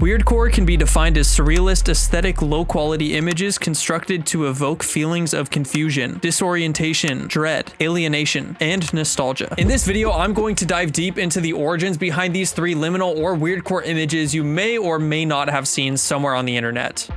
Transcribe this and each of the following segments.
Weirdcore can be defined as surrealist, aesthetic, low-quality images constructed to evoke feelings of confusion, disorientation, dread, alienation, and nostalgia. In this video, I'm going to dive deep into the origins behind these three liminal or weirdcore images you may or may not have seen somewhere on the internet.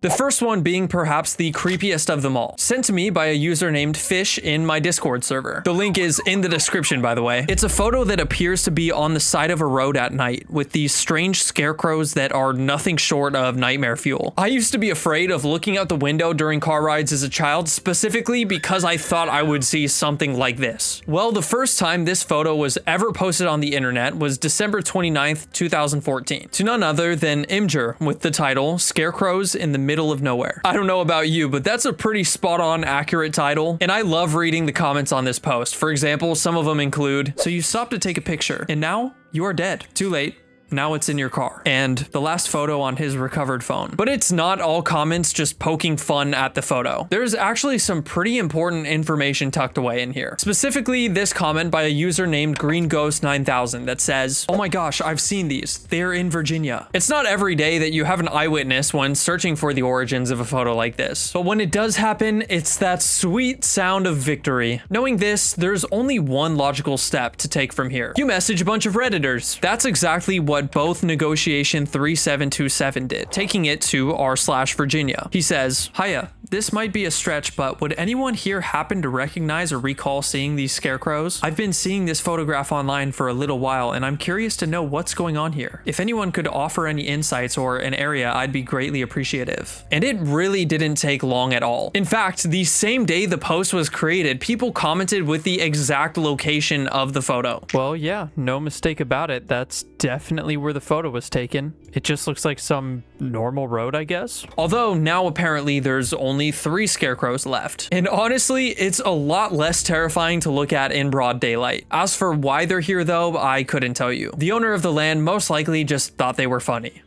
The first one being perhaps the creepiest of them all, sent to me by a user named Fish in my Discord server. The link is in the description, by the way. It's a photo that appears to be on the side of a road at night with these strange scarecrows that are nothing short of nightmare fuel. I used to be afraid of looking out the window during car rides as a child, specifically because I thought I would see something like this. Well, the first time this photo was ever posted on the internet was December 29th, 2014, to none other than Imgur with the title Scarecrows in the Middle of Nowhere. I don't know about you, but that's a pretty spot on accurate title, and I love reading the comments on this post. For example, some of them include, "So you stopped to take a picture, and now you are dead. Too late. Now it's in your car." And the last photo on his recovered phone. But it's not all comments just poking fun at the photo. There's actually some pretty important information tucked away in here. Specifically, this comment by a user named GreenGhost9000 that says, "Oh my gosh, I've seen these. They're in Virginia." It's not every day that you have an eyewitness when searching for the origins of a photo like this. But when it does happen, it's that sweet sound of victory. Knowing this, there's only one logical step to take from here. You message a bunch of Redditors. That's exactly what both Negotiation 3727 did, taking it to r/Virginia. He says, "Hiya, this might be a stretch, but would anyone here happen to recognize or recall seeing these scarecrows? I've been seeing this photograph online for a little while, and I'm curious to know what's going on here. If anyone could offer any insights or an area, I'd be greatly appreciative." And it really didn't take long at all. In fact, the same day the post was created, people commented with the exact location of the photo. Well, yeah, no mistake about it. That's definitely where the photo was taken. It just looks like some normal road, I guess. Although now apparently there's only 3 scarecrows left. And honestly, it's a lot less terrifying to look at in broad daylight. As for why they're here though, I couldn't tell you. The owner of the land most likely just thought they were funny.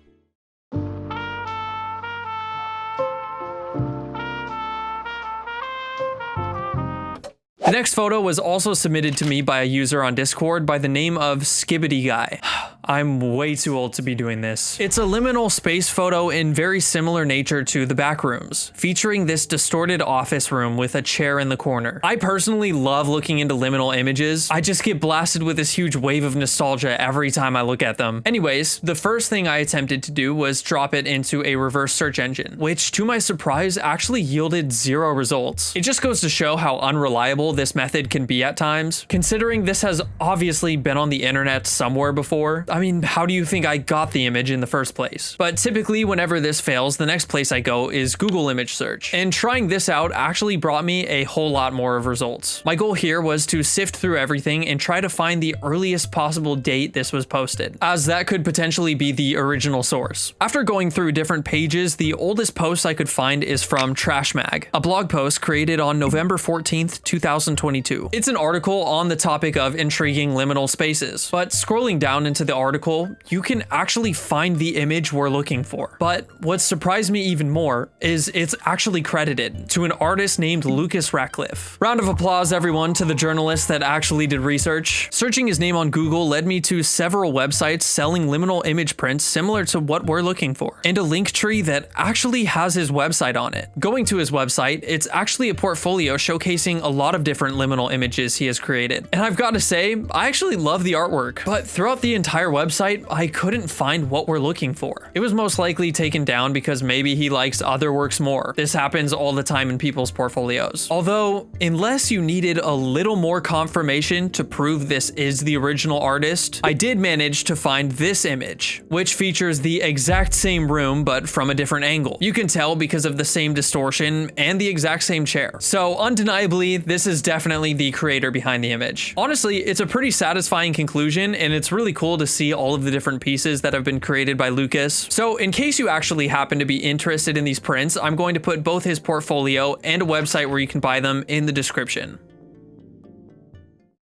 The next photo was also submitted to me by a user on Discord by the name of Skibbity Guy. I'm way too old to be doing this. It's a liminal space photo in very similar nature to the Backrooms, featuring this distorted office room with a chair in the corner. I personally love looking into liminal images. I just get blasted with this huge wave of nostalgia every time I look at them. Anyways, the first thing I attempted to do was drop it into a reverse search engine, which to my surprise actually yielded 0 results. It just goes to show how unreliable this method can be at times, considering this has obviously been on the internet somewhere before. I mean, how do you think I got the image in the first place? But typically, whenever this fails, the next place I go is Google image search. And trying this out actually brought me a whole lot more of results. My goal here was to sift through everything and try to find the earliest possible date this was posted, as that could potentially be the original source. After going through different pages, the oldest post I could find is from Trash Mag, a blog post created on November 14th, 2022. It's an article on the topic of intriguing liminal spaces, but scrolling down into the article, you can actually find the image we're looking for. But what surprised me even more is it's actually credited to an artist named Rackliffe. Round of applause, everyone, to the journalist that actually did research. Searching his name on Google led me to several websites selling liminal image prints similar to what we're looking for, and a link tree that actually has his website on it. Going to his website, it's actually a portfolio showcasing a lot of different liminal images he has created. And I've got to say, I actually love the artwork, but throughout the entire website, I couldn't find what we're looking for. It was most likely taken down because maybe he likes other works more. This happens all the time in people's portfolios. Although, unless you needed a little more confirmation to prove this is the original artist, I did manage to find this image, which features the exact same room but from a different angle. You can tell because of the same distortion and the exact same chair. So undeniably, this is definitely the creator behind the image. Honestly, it's a pretty satisfying conclusion, and it's really cool to see all of the different pieces that have been created by Lucas. So in case you actually happen to be interested in these prints, I'm going to put both his portfolio and a website where you can buy them in the description.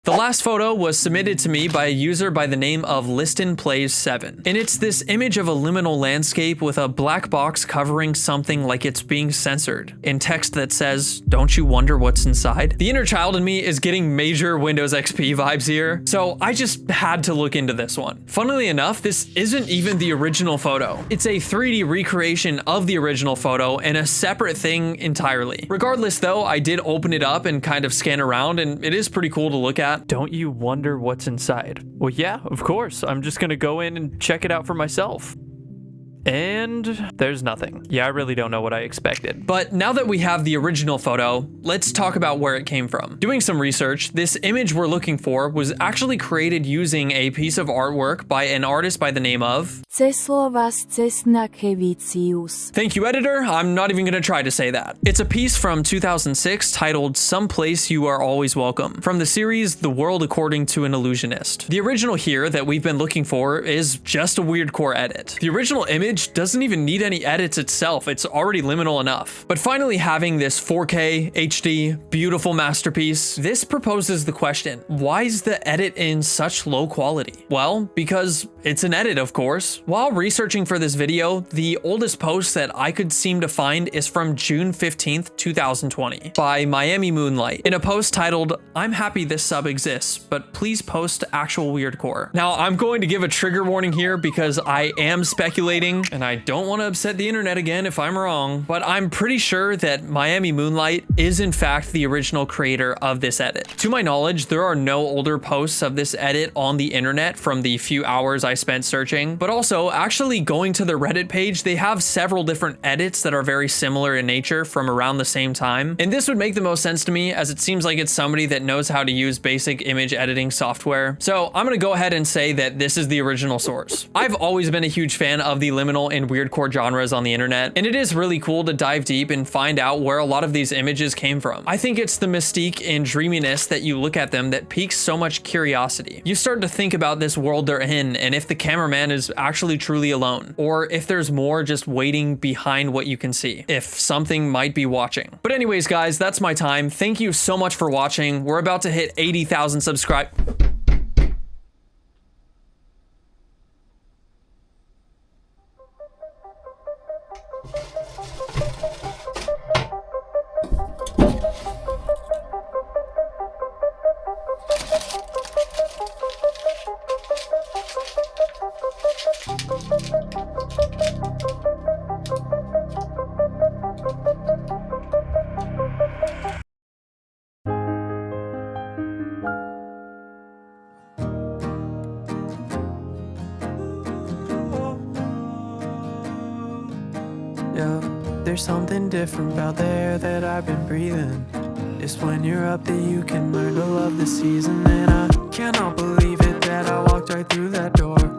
The last photo was submitted to me by a user by the name of ListonPlays7, and it's this image of a liminal landscape with a black box covering something like it's being censored, in text that says, "Don't you wonder what's inside?" The inner child in me is getting major Windows XP vibes here, so I just had to look into this one. Funnily enough, this isn't even the original photo. It's a 3D recreation of the original photo and a separate thing entirely. Regardless though, I did open it up and kind of scan around, and it is pretty cool to look at. Don't you wonder what's inside? Well, yeah, of course. I'm just gonna go in and check it out for myself. And there's nothing. Yeah, I really don't know what I expected. But now that we have the original photo, let's talk about where it came from. Doing some research, this image we're looking for was actually created using a piece of artwork by an artist by the name of Thank you, editor. I'm not even gonna try to say that. It's a piece from 2006 titled "Someplace You Are Always Welcome" from the series The World According to an Illusionist. The original here that we've been looking for is just a weirdcore edit. The original image doesn't even need any edits itself. It's already liminal enough. But finally having this 4K HD beautiful masterpiece, this proposes the question, why is the edit in such low quality? Well, because it's an edit, of course. While researching for this video, the oldest post that I could seem to find is from June 15th, 2020 by Miami Moonlight in a post titled, "I'm happy this sub exists, but please post actual weirdcore." Now, I'm going to give a trigger warning here because I am speculating and I don't want to upset the internet again if I'm wrong, but I'm pretty sure that Miami Moonlight is in fact the original creator of this edit. To my knowledge, there are no older posts of this edit on the internet from the few hours I spent searching, but also actually going to the Reddit page, they have several different edits that are very similar in nature from around the same time. And this would make the most sense to me as it seems like it's somebody that knows how to use basic image editing software. So I'm gonna go ahead and say that this is the original source. I've always been a huge fan of the liminal and weirdcore genres on the internet, and it is really cool to dive deep and find out where a lot of these images came from. I think it's the mystique and dreaminess that you look at them that piques so much curiosity. You start to think about this world they're in and if the cameraman is actually truly alone, or if there's more just waiting behind what you can see, if something might be watching. But anyways, guys, that's my time. Thank you so much for watching. We're about to hit 80,000 subscribers. Yeah, there's something different about the air that I've been breathing. It's when you're up that you can learn to love the season. And I cannot believe it that I walked right through that door.